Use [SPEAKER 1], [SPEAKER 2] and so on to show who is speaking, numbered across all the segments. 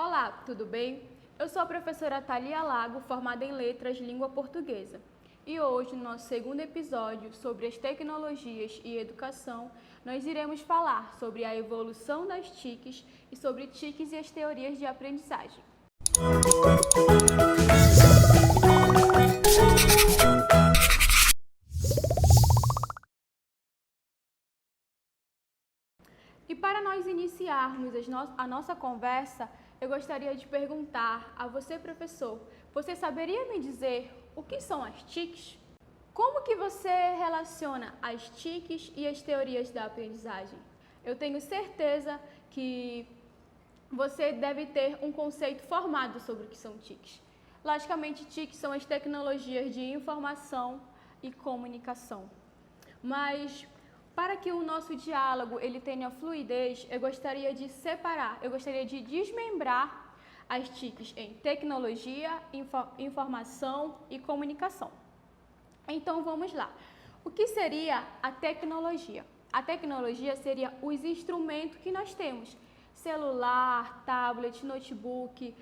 [SPEAKER 1] Olá, tudo bem? Eu sou a professora Thalia Lago, formada em Letras Língua Portuguesa. E hoje, no nosso segundo episódio sobre as tecnologias e educação, nós iremos falar sobre a evolução das TICs e sobre TICs e as teorias de aprendizagem. E para nós iniciarmos a nossa conversa, eu gostaria de perguntar a você, professor, você saberia me dizer o que são as TICs? Como que você relaciona as TICs e as teorias da aprendizagem? Eu tenho certeza que você deve ter um conceito formado sobre o que são TICs. Logicamente, TICs são as tecnologias de informação e comunicação. Mas para que o nosso diálogo ele tenha fluidez, eu gostaria de desmembrar as TICs em tecnologia, informação e comunicação. Então vamos lá. O que seria a tecnologia? A tecnologia seria os instrumentos que nós temos: celular, tablet, notebook,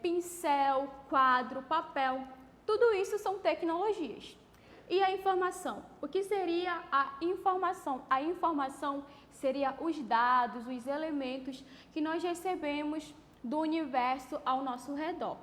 [SPEAKER 1] pincel, quadro, papel. Tudo isso são tecnologias. E a informação? O que seria a informação? A informação seria os dados, os elementos que nós recebemos do universo ao nosso redor.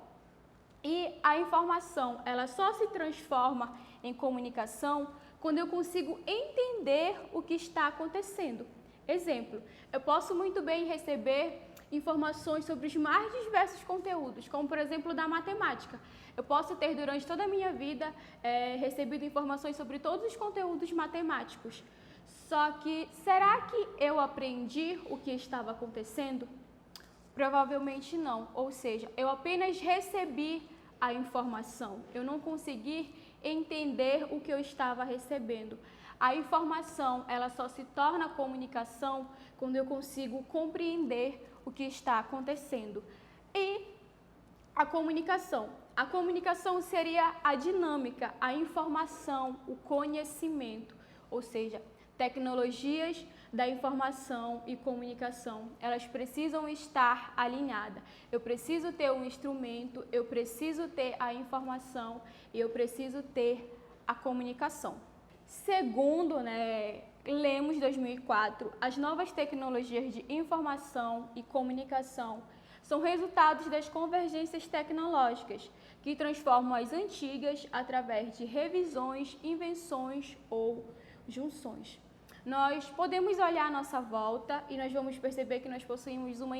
[SPEAKER 1] E a informação, ela só se transforma em comunicação quando eu consigo entender o que está acontecendo. Exemplo, eu posso muito bem receber informações sobre os mais diversos conteúdos, como por exemplo da matemática. Eu posso ter durante toda a minha vida recebido informações sobre todos os conteúdos matemáticos. Só que, será que eu aprendi o que estava acontecendo? Provavelmente não. Ou seja, eu apenas recebi a informação. Eu não consegui entender o que eu estava recebendo. A informação, ela só se torna comunicação quando eu consigo compreender o que está acontecendo. E a comunicação. A comunicação seria a dinâmica, a informação, o conhecimento, ou seja, tecnologias da informação e comunicação, elas precisam estar alinhadas. Eu preciso ter um instrumento, eu preciso ter a informação e eu preciso ter a comunicação. Segundo, Lemos 2004, as novas tecnologias de informação e comunicação são resultados das convergências tecnológicas que transformam as antigas através de revisões, invenções ou junções. Nós podemos olhar à nossa volta e nós vamos perceber que nós possuímos uma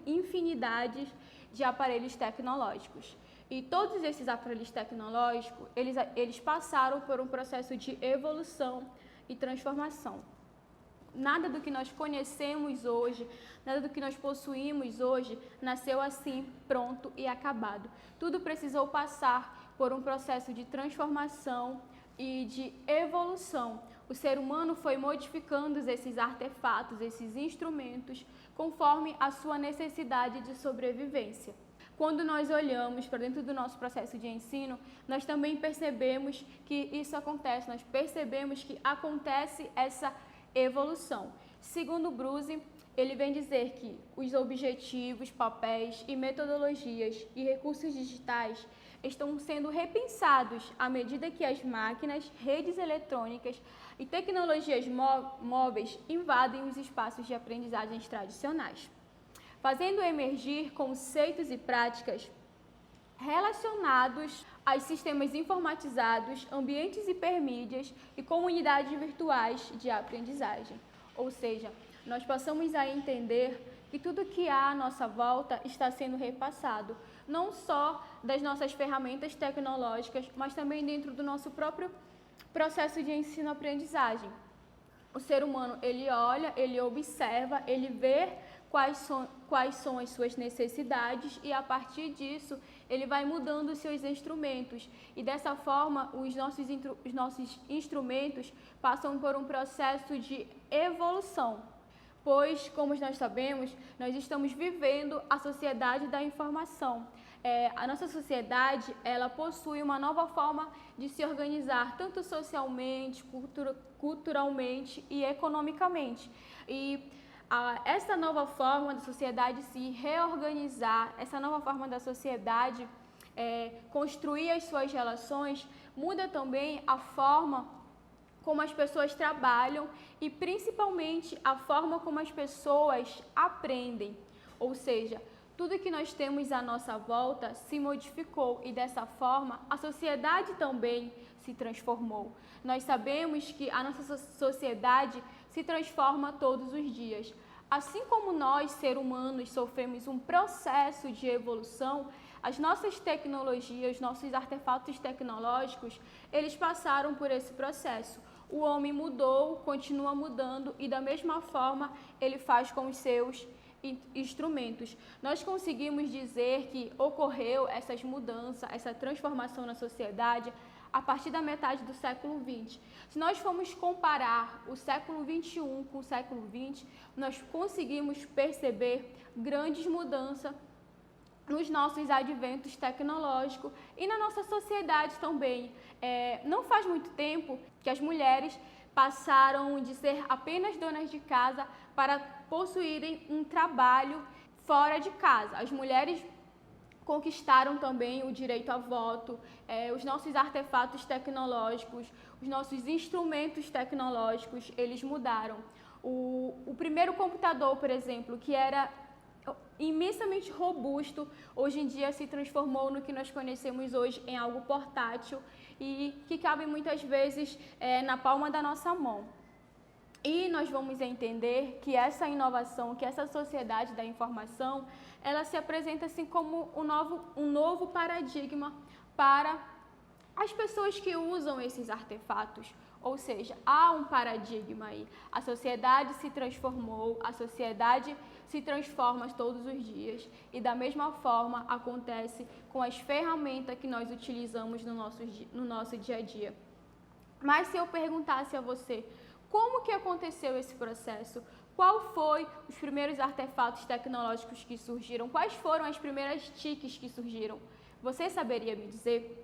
[SPEAKER 1] infinidade de aparelhos tecnológicos. E todos esses aparelhos tecnológicos, eles passaram por um processo de evolução e transformação. Nada do que nós conhecemos hoje, nada do que nós possuímos hoje, nasceu assim, pronto e acabado. Tudo precisou passar por um processo de transformação e de evolução. O ser humano foi modificando esses artefatos, esses instrumentos, conforme a sua necessidade de sobrevivência. Quando nós olhamos para dentro do nosso processo de ensino, nós também percebemos que isso acontece, nós percebemos que acontece essa evolução. Segundo Bruce, ele vem dizer que os objetivos, papéis e metodologias e recursos digitais estão sendo repensados à medida que as máquinas, redes eletrônicas e tecnologias móveis invadem os espaços de aprendizagens tradicionais, fazendo emergir conceitos e práticas relacionados aos sistemas informatizados, ambientes hipermídias e comunidades virtuais de aprendizagem. Ou seja, nós passamos a entender que tudo que há à nossa volta está sendo repassado, não só das nossas ferramentas tecnológicas, mas também dentro do nosso próprio processo de ensino-aprendizagem. O ser humano, ele olha, ele observa, ele vê quais são as suas necessidades e, a partir disso, ele vai mudando os seus instrumentos. E, dessa forma, os nossos instrumentos passam por um processo de evolução. Pois, como nós sabemos, nós estamos vivendo a sociedade da informação. A nossa sociedade, ela possui uma nova forma de se organizar, tanto socialmente, culturalmente e economicamente. E essa nova forma da sociedade se reorganizar, essa nova forma da sociedade construir as suas relações, muda também a forma como as pessoas trabalham e principalmente a forma como as pessoas aprendem. Ou seja, tudo que nós temos à nossa volta se modificou e dessa forma a sociedade também se transformou. Nós sabemos que a nossa sociedade se transforma todos os dias. Assim como nós, seres humanos, sofremos um processo de evolução, as nossas tecnologias, nossos artefatos tecnológicos, eles passaram por esse processo. O homem mudou, continua mudando e da mesma forma ele faz com os seus instrumentos. Nós conseguimos dizer que ocorreu essas mudanças, essa transformação na sociedade a partir da metade do século XX. Se nós formos comparar o século XXI com o século XX, nós conseguimos perceber grandes mudanças nos nossos adventos tecnológicos e na nossa sociedade também. Não faz muito tempo que as mulheres passaram de ser apenas donas de casa para possuírem um trabalho fora de casa. As mulheres conquistaram também o direito a voto, os nossos artefatos tecnológicos, os nossos instrumentos tecnológicos, eles mudaram. O primeiro computador, por exemplo, que era imensamente robusto, hoje em dia se transformou no que nós conhecemos hoje em algo portátil e que cabe muitas vezes na palma da nossa mão. E nós vamos entender que essa inovação, que essa sociedade da informação, ela se apresenta assim como um novo paradigma para as pessoas que usam esses artefatos. Ou seja, há um paradigma aí. A sociedade se transformou, a sociedade se transforma todos os dias e da mesma forma acontece com as ferramentas que nós utilizamos no nosso dia a dia. Mas se eu perguntasse a você, como que aconteceu esse processo? Qual foi os primeiros artefatos tecnológicos que surgiram? Quais foram as primeiras TICs que surgiram? Você saberia me dizer?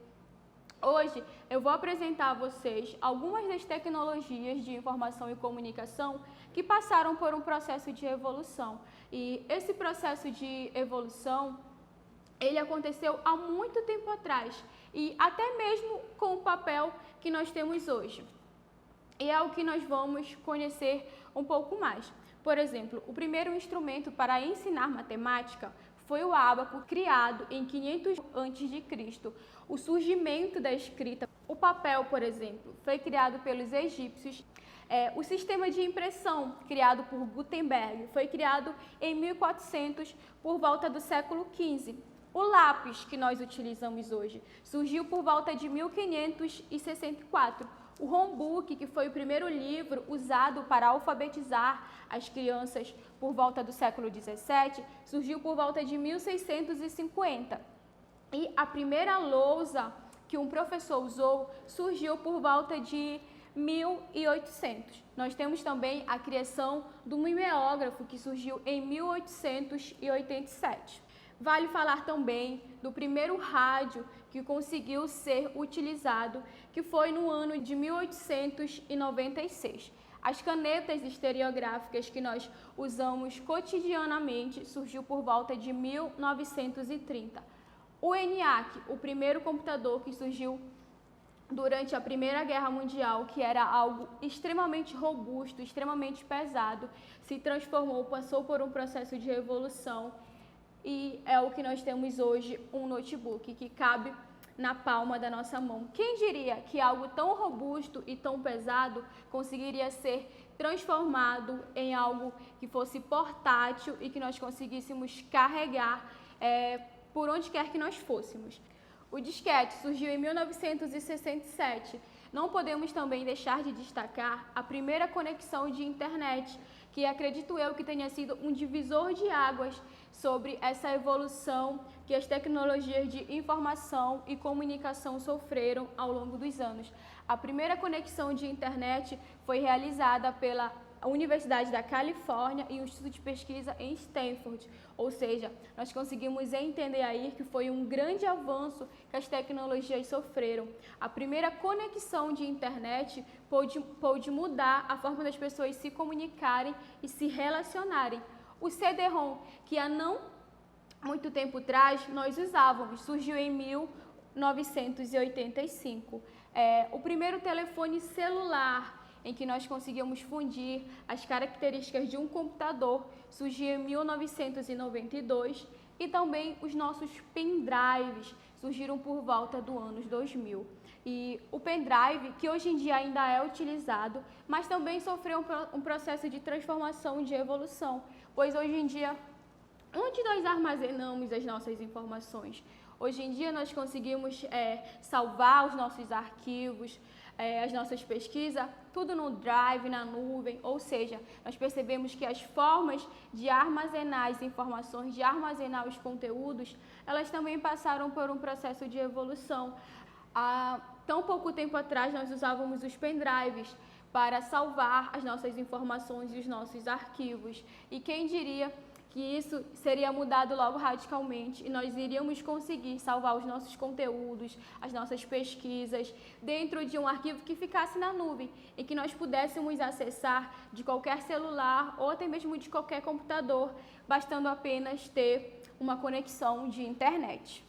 [SPEAKER 1] Hoje eu vou apresentar a vocês algumas das tecnologias de informação e comunicação que passaram por um processo de evolução. E esse processo de evolução, ele aconteceu há muito tempo atrás e até mesmo com o papel que nós temos hoje. E é o que nós vamos conhecer um pouco mais. Por exemplo, o primeiro instrumento para ensinar matemática foi o ábaco, criado em 500 a.C. O surgimento da escrita, o papel, por exemplo, foi criado pelos egípcios. O sistema de impressão, criado por Gutenberg, foi criado em 1400, por volta do século XV. O lápis, que nós utilizamos hoje, surgiu por volta de 1564. O Rombook, que foi o primeiro livro usado para alfabetizar as crianças por volta do século XVII, surgiu por volta de 1650. E a primeira lousa que um professor usou surgiu por volta de 1800. Nós temos também a criação do mimeógrafo, que surgiu em 1887. Vale falar também do primeiro rádio que conseguiu ser utilizado, que foi no ano de 1896. As canetas estereográficas que nós usamos cotidianamente surgiu por volta de 1930. O ENIAC, o primeiro computador que surgiu durante a Primeira Guerra Mundial, que era algo extremamente robusto, extremamente pesado, se transformou, passou por um processo de evolução e é o que nós temos hoje, um notebook que cabe na palma da nossa mão. Quem diria que algo tão robusto e tão pesado conseguiria ser transformado em algo que fosse portátil e que nós conseguíssemos carregar por onde quer que nós fôssemos. O disquete surgiu em 1967. Não podemos também deixar de destacar a primeira conexão de internet, que acredito eu que tenha sido um divisor de águas sobre essa evolução que as tecnologias de informação e comunicação sofreram ao longo dos anos. A primeira conexão de internet foi realizada pela a Universidade da Califórnia e o Instituto de Pesquisa em Stanford. Ou seja, nós conseguimos entender aí que foi um grande avanço que as tecnologias sofreram. A primeira conexão de internet pôde mudar a forma das pessoas se comunicarem e se relacionarem. O CD-ROM, que há não muito tempo atrás nós usávamos, surgiu em 1985. O primeiro telefone celular em que nós conseguíamos fundir as características de um computador surgiu em 1992 e também os nossos pendrives surgiram por volta do ano 2000. E o pendrive, que hoje em dia ainda é utilizado, mas também sofreu um processo de transformação e de evolução, pois hoje em dia, onde nós armazenamos as nossas informações? Hoje em dia nós conseguimos salvar os nossos arquivos, as nossas pesquisas, tudo no Drive, na nuvem, ou seja, nós percebemos que as formas de armazenar as informações, de armazenar os conteúdos, elas também passaram por um processo de evolução. Há tão pouco tempo atrás nós usávamos os pendrives para salvar as nossas informações e os nossos arquivos, e quem diria que isso seria mudado logo radicalmente e nós iríamos conseguir salvar os nossos conteúdos, as nossas pesquisas, dentro de um arquivo que ficasse na nuvem e que nós pudéssemos acessar de qualquer celular ou até mesmo de qualquer computador, bastando apenas ter uma conexão de internet.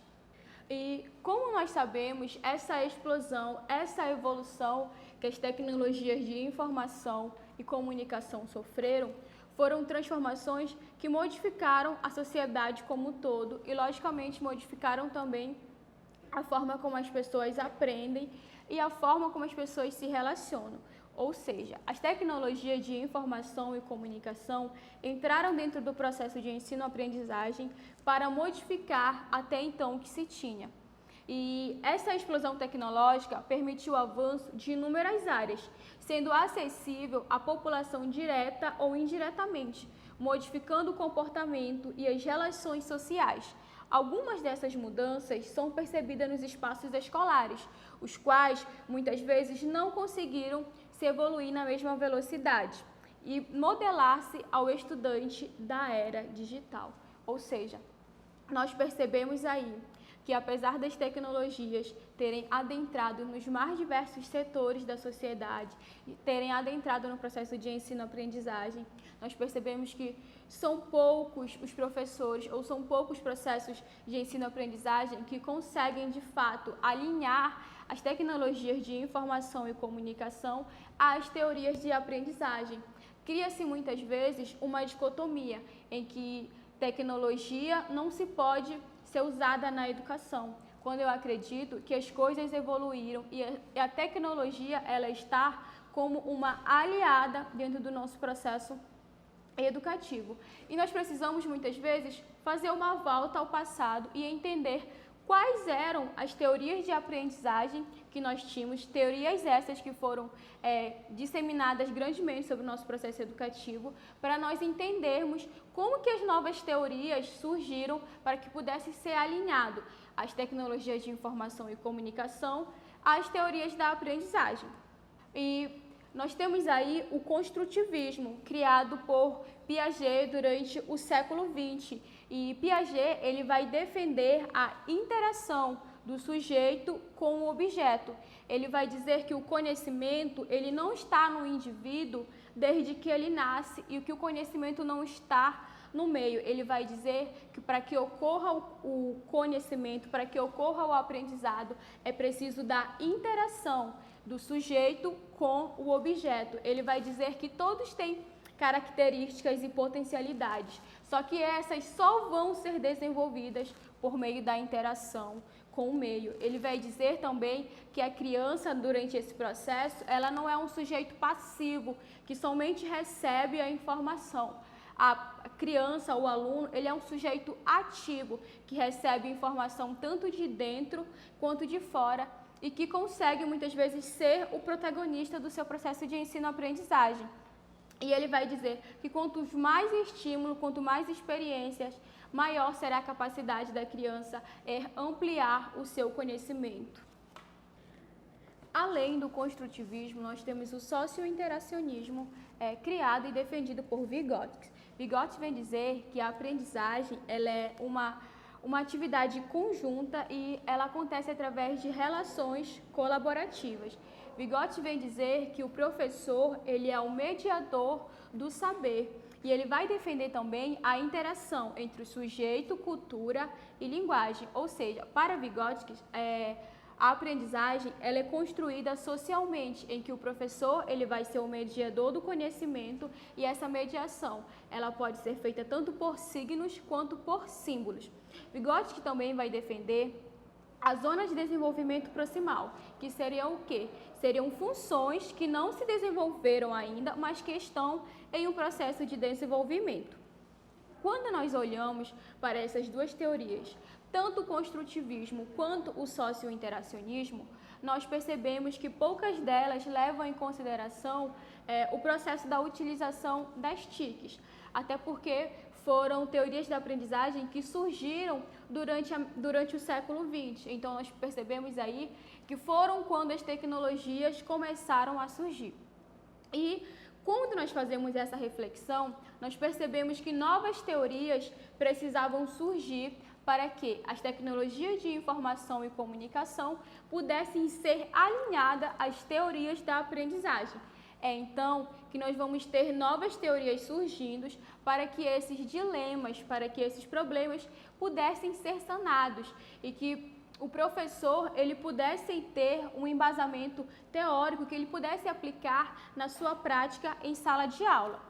[SPEAKER 1] E como nós sabemos, essa explosão, essa evolução que as tecnologias de informação e comunicação sofreram, foram transformações que modificaram a sociedade como um todo e, logicamente, modificaram também a forma como as pessoas aprendem e a forma como as pessoas se relacionam. Ou seja, as tecnologias de informação e comunicação entraram dentro do processo de ensino-aprendizagem para modificar até então o que se tinha. E essa explosão tecnológica permitiu o avanço de inúmeras áreas, sendo acessível à população direta ou indiretamente, modificando o comportamento e as relações sociais. Algumas dessas mudanças são percebidas nos espaços escolares, os quais muitas vezes não conseguiram se evoluir na mesma velocidade e modelar-se ao estudante da era digital. Ou seja, nós percebemos aí que apesar das tecnologias terem adentrado nos mais diversos setores da sociedade, terem adentrado no processo de ensino-aprendizagem, nós percebemos que são poucos os professores ou são poucos os processos de ensino-aprendizagem que conseguem, de fato, alinhar as tecnologias de informação e comunicação às teorias de aprendizagem. Cria-se muitas vezes uma dicotomia em que tecnologia não se pode ser usada na educação, quando eu acredito que as coisas evoluíram e a tecnologia ela está como uma aliada dentro do nosso processo educativo. E nós precisamos muitas vezes fazer uma volta ao passado e entender quais eram as teorias de aprendizagem que nós tínhamos, teorias essas que foram disseminadas grandemente sobre o nosso processo educativo, para nós entendermos como que as novas teorias surgiram para que pudesse ser alinhado as tecnologias de informação e comunicação às teorias da aprendizagem. E nós temos aí o construtivismo, criado por Piaget durante o século XX. E Piaget ele vai defender a interação do sujeito com o objeto. Ele vai dizer que o conhecimento ele não está no indivíduo desde que ele nasce e que o conhecimento não está no meio. Ele vai dizer que para que ocorra o conhecimento, para que ocorra o aprendizado, é preciso da interação do sujeito com o objeto. Ele vai dizer que todos têm características e potencialidades, só que essas só vão ser desenvolvidas por meio da interação com o meio. Ele vai dizer também que a criança, durante esse processo, ela não é um sujeito passivo, que somente recebe a informação. A criança, o aluno, ele é um sujeito ativo, que recebe informação tanto de dentro quanto de fora e que consegue, muitas vezes, ser o protagonista do seu processo de ensino-aprendizagem. E ele vai dizer que quanto mais estímulo, quanto mais experiências, maior será a capacidade da criança em ampliar o seu conhecimento. Além do construtivismo, nós temos o socio-interacionismo criado e defendido por Vygotsky. Vygotsky vem dizer que a aprendizagem ela é uma atividade conjunta e ela acontece através de relações colaborativas. Vygotsky vem dizer que o professor ele é o mediador do saber e ele vai defender também a interação entre o sujeito, cultura e linguagem. Ou seja, para Vygotsky, a aprendizagem ela é construída socialmente, em que o professor ele vai ser o mediador do conhecimento e essa mediação ela pode ser feita tanto por signos quanto por símbolos. Vygotsky também vai defender as zonas de desenvolvimento proximal, que seriam o quê? Seriam funções que não se desenvolveram ainda, mas que estão em um processo de desenvolvimento. Quando nós olhamos para essas duas teorias, tanto o construtivismo quanto o socio-interacionismo, nós percebemos que poucas delas levam em consideração o processo da utilização das TICs, até porque foram teorias da aprendizagem que surgiram durante o século XX. Então, nós percebemos aí que foram quando as tecnologias começaram a surgir. E quando nós fazemos essa reflexão, nós percebemos que novas teorias precisavam surgir para que as tecnologias de informação e comunicação pudessem ser alinhadas às teorias da aprendizagem. É então que nós vamos ter novas teorias surgindo para que esses dilemas, para que esses problemas pudessem ser sanados e que o professor ele pudesse ter um embasamento teórico que ele pudesse aplicar na sua prática em sala de aula.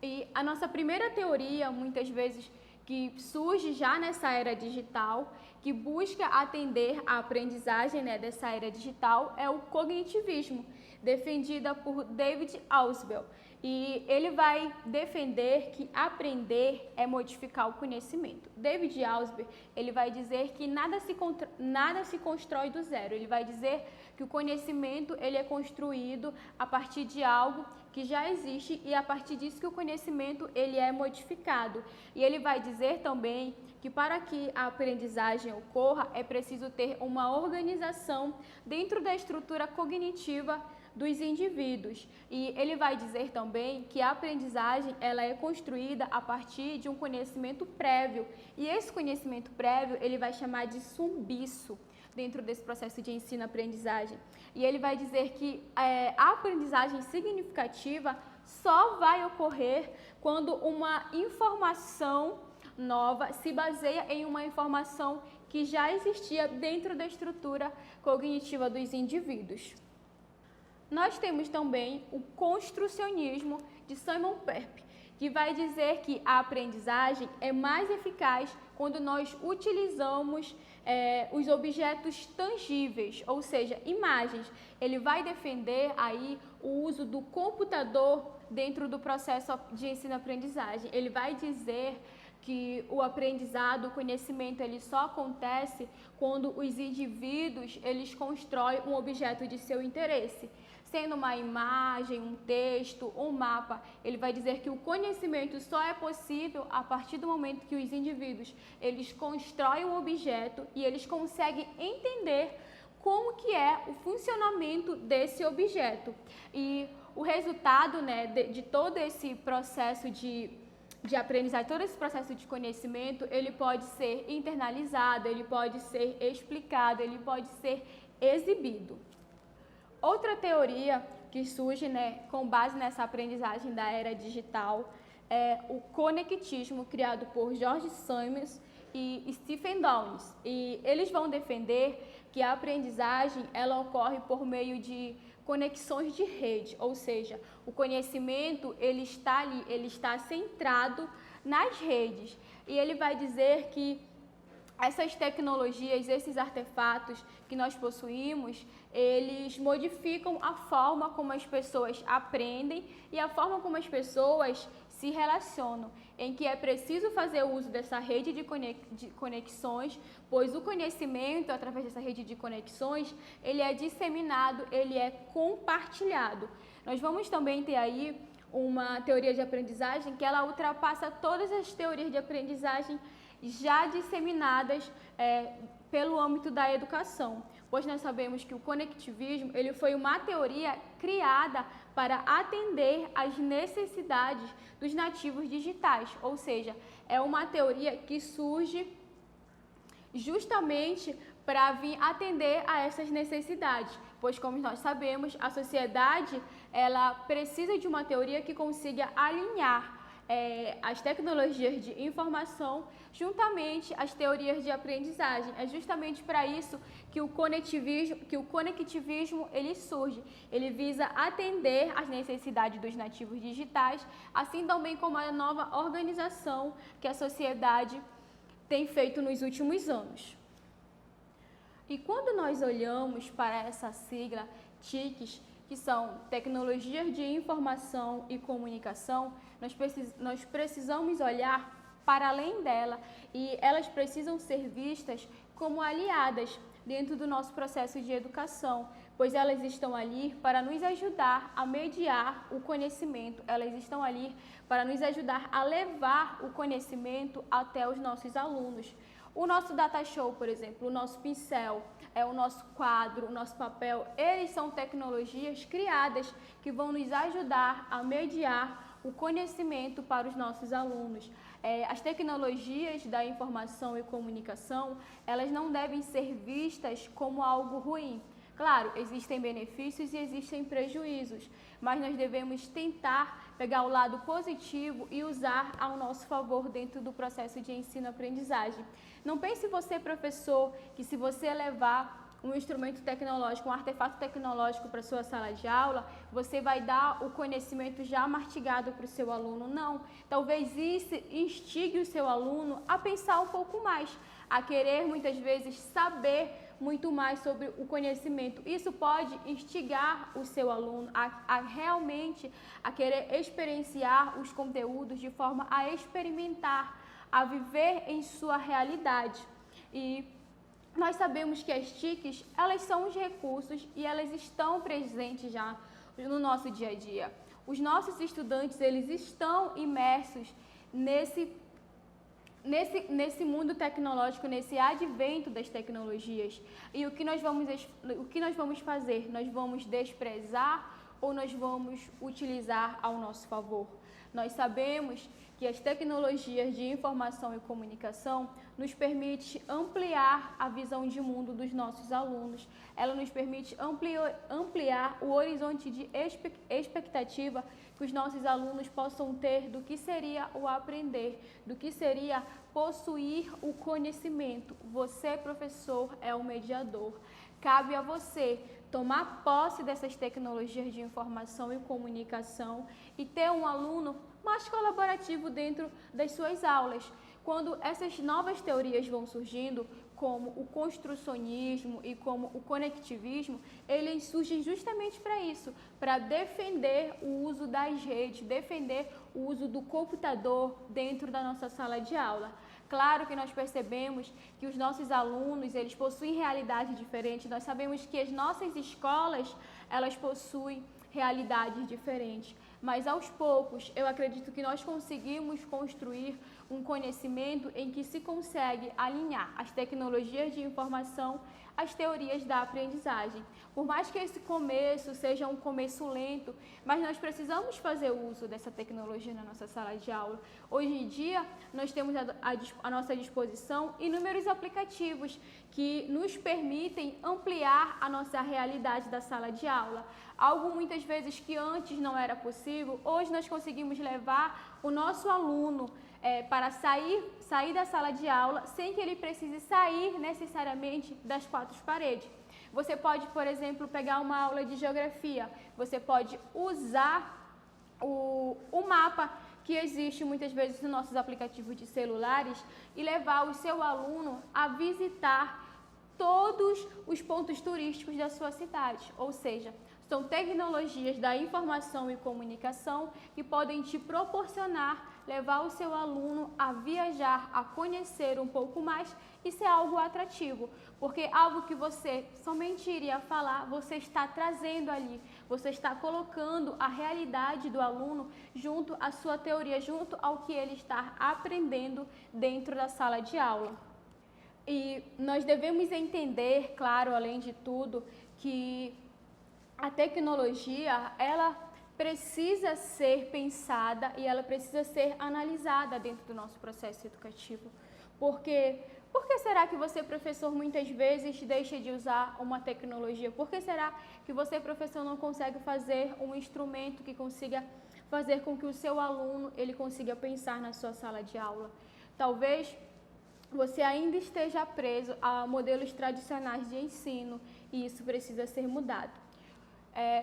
[SPEAKER 1] E a nossa primeira teoria, muitas vezes, que surge já nessa era digital, que busca atender a aprendizagem dessa era digital, é o cognitivismo, defendida por David Ausubel. E ele vai defender que aprender é modificar o conhecimento. David Ausubel, ele vai dizer que nada se constrói do zero. Ele vai dizer que o conhecimento ele é construído a partir de algo que já existe e a partir disso que o conhecimento ele é modificado. E ele vai dizer também que para que a aprendizagem ocorra é preciso ter uma organização dentro da estrutura cognitiva dos indivíduos. E ele vai dizer também que a aprendizagem ela é construída a partir de um conhecimento prévio. E esse conhecimento prévio ele vai chamar de sumbiço dentro desse processo de ensino-aprendizagem. E ele vai dizer que a aprendizagem significativa só vai ocorrer quando uma informação nova se baseia em uma informação que já existia dentro da estrutura cognitiva dos indivíduos. Nós temos também o construcionismo de Simon Peirce, que vai dizer que a aprendizagem é mais eficaz quando nós utilizamos os objetos tangíveis, ou seja, imagens. Ele vai defender aí o uso do computador dentro do processo de ensino-aprendizagem. Ele vai dizer que o aprendizado, o conhecimento, ele só acontece quando os indivíduos eles constroem um objeto de seu interesse. Sendo uma imagem, um texto, um mapa, ele vai dizer que o conhecimento só é possível a partir do momento que os indivíduos eles constroem um objeto e eles conseguem entender como que é o funcionamento desse objeto. E o resultado de todo esse processo de aprendizagem, todo esse processo de conhecimento, ele pode ser internalizado, ele pode ser explicado, ele pode ser exibido. Outra teoria que surge com base nessa aprendizagem da era digital é o conectismo, criado por George Simmons e Stephen Downes. E eles vão defender que a aprendizagem ela ocorre por meio de conexões de rede, ou seja, o conhecimento ele está ali, ele está centrado nas redes. E ele vai dizer que essas tecnologias, esses artefatos que nós possuímos, eles modificam a forma como as pessoas aprendem e a forma como as pessoas se relacionam, em que é preciso fazer uso dessa rede de conexões, pois o conhecimento, através dessa rede de conexões, ele é disseminado, ele é compartilhado. Nós vamos também ter aí uma teoria de aprendizagem que ela ultrapassa todas as teorias de aprendizagem já disseminadas pelo âmbito da educação, pois nós sabemos que o conectivismo ele foi uma teoria criada para atender às necessidades dos nativos digitais, ou seja, é uma teoria que surge justamente para vir atender a essas necessidades, pois como nós sabemos, a sociedade ela precisa de uma teoria que consiga alinhar as tecnologias de informação juntamente às teorias de aprendizagem. É justamente para isso que o conectivismo ele surge. Ele visa atender às necessidades dos nativos digitais, assim também como a nova organização que a sociedade tem feito nos últimos anos. E quando nós olhamos para essa sigla TICs, que são Tecnologias de Informação e Comunicação, nós precisamos olhar para além dela e elas precisam ser vistas como aliadas dentro do nosso processo de educação, pois elas estão ali para nos ajudar a mediar o conhecimento, elas estão ali para nos ajudar a levar o conhecimento até os nossos alunos. O nosso data show, por exemplo, o nosso pincel, o nosso quadro, o nosso papel, eles são tecnologias criadas que vão nos ajudar a mediar o conhecimento para os nossos alunos. As tecnologias da informação e comunicação, elas não devem ser vistas como algo ruim. Claro, existem benefícios e existem prejuízos, mas nós devemos tentar pegar o lado positivo e usar ao nosso favor dentro do processo de ensino-aprendizagem. Não pense você, professor, que se você levar um instrumento tecnológico, um artefato tecnológico para a sua sala de aula, você vai dar o conhecimento já mastigado para o seu aluno. Não, talvez isso instigue o seu aluno a pensar um pouco mais, a querer muitas vezes saber muito mais sobre o conhecimento. Isso pode instigar o seu aluno a realmente a querer experienciar os conteúdos de forma a experimentar, a viver em sua realidade. E nós sabemos que as TICs, elas são os recursos e elas estão presentes já no nosso dia a dia. Os nossos estudantes, eles estão imersos nesse mundo tecnológico, nesse advento das tecnologias. E o que nós vamos fazer? Nós vamos desprezar ou nós vamos utilizar ao nosso favor? Nós sabemos que as tecnologias de informação e comunicação nos permite ampliar a visão de mundo dos nossos alunos. Ela nos permite ampliar o horizonte de expectativa que os nossos alunos possam ter do que seria o aprender, do que seria possuir o conhecimento. Você, professor, é o mediador. Cabe a você tomar posse dessas tecnologias de informação e comunicação e ter um aluno mais colaborativo dentro das suas aulas. Quando essas novas teorias vão surgindo, como o construcionismo e como o conectivismo, eles surgem justamente para isso, para defender o uso das redes, defender o uso do computador dentro da nossa sala de aula. Claro que nós percebemos que os nossos alunos, eles possuem realidade diferente. Nós sabemos que as nossas escolas, elas possuem realidades diferentes. Mas aos poucos, eu acredito que nós conseguimos construir um conhecimento em que se consegue alinhar as tecnologias de informação às teorias da aprendizagem. Por mais que esse começo seja um começo lento, mas nós precisamos fazer uso dessa tecnologia na nossa sala de aula. Hoje em dia, nós temos à nossa disposição inúmeros aplicativos que nos permitem ampliar a nossa realidade da sala de aula. Algo muitas vezes que antes não era possível, hoje nós conseguimos levar o nosso aluno para sair da sala de aula sem que ele precise sair necessariamente das quatro paredes. Você pode, por exemplo, pegar uma aula de geografia, você pode usar o mapa que existe muitas vezes nos nossos aplicativos de celulares e levar o seu aluno a visitar todos os pontos turísticos da sua cidade, ou seja, são tecnologias da informação e comunicação que podem te proporcionar levar o seu aluno a viajar, a conhecer um pouco mais e ser algo atrativo, porque algo que você somente iria falar, você está trazendo ali, você está colocando a realidade do aluno junto à sua teoria, junto ao que ele está aprendendo dentro da sala de aula. E nós devemos entender, claro, além de tudo, que a tecnologia, ela precisa ser pensada e ela precisa ser analisada dentro do nosso processo educativo. Por que será que você, professor, muitas vezes deixa de usar uma tecnologia? Por que será que você, professor, não consegue fazer um instrumento que consiga fazer com que o seu aluno ele consiga pensar na sua sala de aula? Talvez você ainda esteja preso a modelos tradicionais de ensino e isso precisa ser mudado.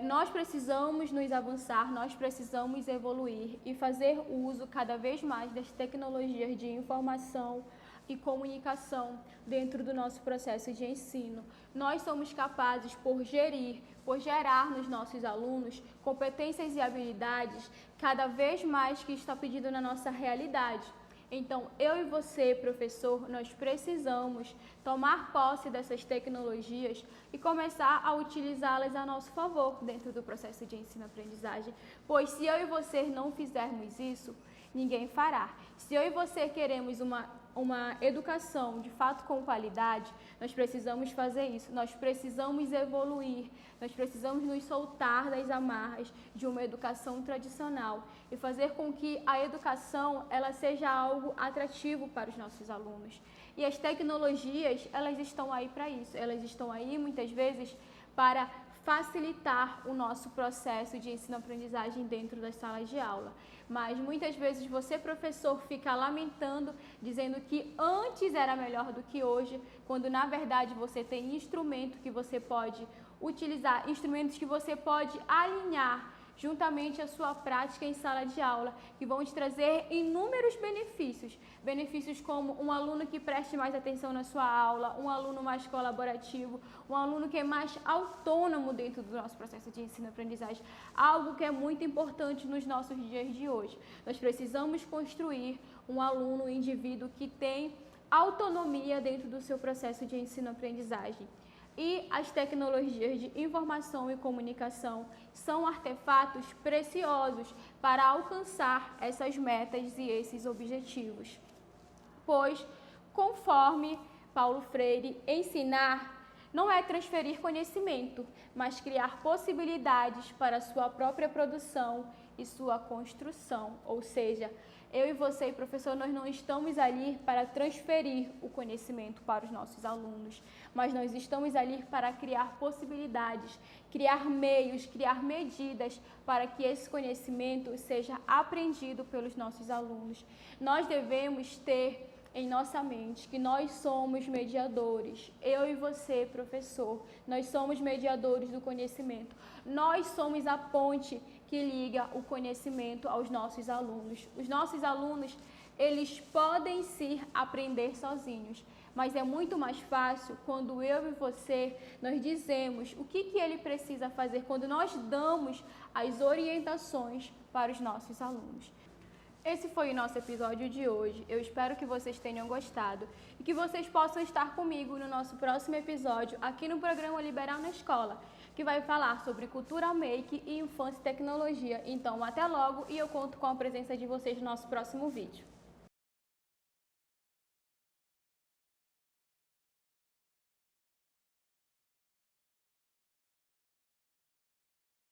[SPEAKER 1] Nós precisamos nos avançar, nós precisamos evoluir e fazer uso cada vez mais das tecnologias de informação e comunicação dentro do nosso processo de ensino. Nós somos capazes por gerar nos nossos alunos competências e habilidades cada vez mais que está pedido na nossa realidade. Então, eu e você, professor, nós precisamos tomar posse dessas tecnologias e começar a utilizá-las a nosso favor dentro do processo de ensino-aprendizagem, pois se eu e você não fizermos isso, ninguém fará. Se eu e você queremos uma educação de fato com qualidade, nós precisamos fazer isso, nós precisamos evoluir, nós precisamos nos soltar das amarras de uma educação tradicional e fazer com que a educação ela seja algo atrativo para os nossos alunos. E as tecnologias, elas estão aí para isso, elas estão aí muitas vezes para facilitar o nosso processo de ensino-aprendizagem dentro das salas de aula. Mas muitas vezes você, professor, fica lamentando, dizendo que antes era melhor do que hoje, quando na verdade você tem instrumento que você pode utilizar, instrumentos que você pode alinhar juntamente à sua prática em sala de aula, que vão te trazer inúmeros benefícios. Benefícios como um aluno que preste mais atenção na sua aula, um aluno mais colaborativo, um aluno que é mais autônomo dentro do nosso processo de ensino-aprendizagem, algo que é muito importante nos nossos dias de hoje. Nós precisamos construir um aluno, um indivíduo que tem autonomia dentro do seu processo de ensino-aprendizagem. E as tecnologias de informação e comunicação são artefatos preciosos para alcançar essas metas e esses objetivos. Pois, conforme Paulo Freire, ensinar não é transferir conhecimento, mas criar possibilidades para a sua própria produção e sua construção. Ou seja, eu e você, professor, nós não estamos ali para transferir o conhecimento para os nossos alunos, mas nós estamos ali para criar possibilidades, criar meios, criar medidas para que esse conhecimento seja aprendido pelos nossos alunos. Nós devemos ter em nossa mente que nós somos mediadores. Eu e você, professor, nós somos mediadores do conhecimento. Nós somos a ponte que liga o conhecimento aos nossos alunos. Os nossos alunos, eles podem sim aprender sozinhos, mas é muito mais fácil quando eu e você, nós dizemos o que ele precisa fazer, quando nós damos as orientações para os nossos alunos. Esse foi o nosso episódio de hoje. Eu espero que vocês tenham gostado e que vocês possam estar comigo no nosso próximo episódio aqui no programa Liberal na Escola, que vai falar sobre cultura make e infância e tecnologia. Então, até logo e eu conto com a presença de vocês no nosso próximo vídeo.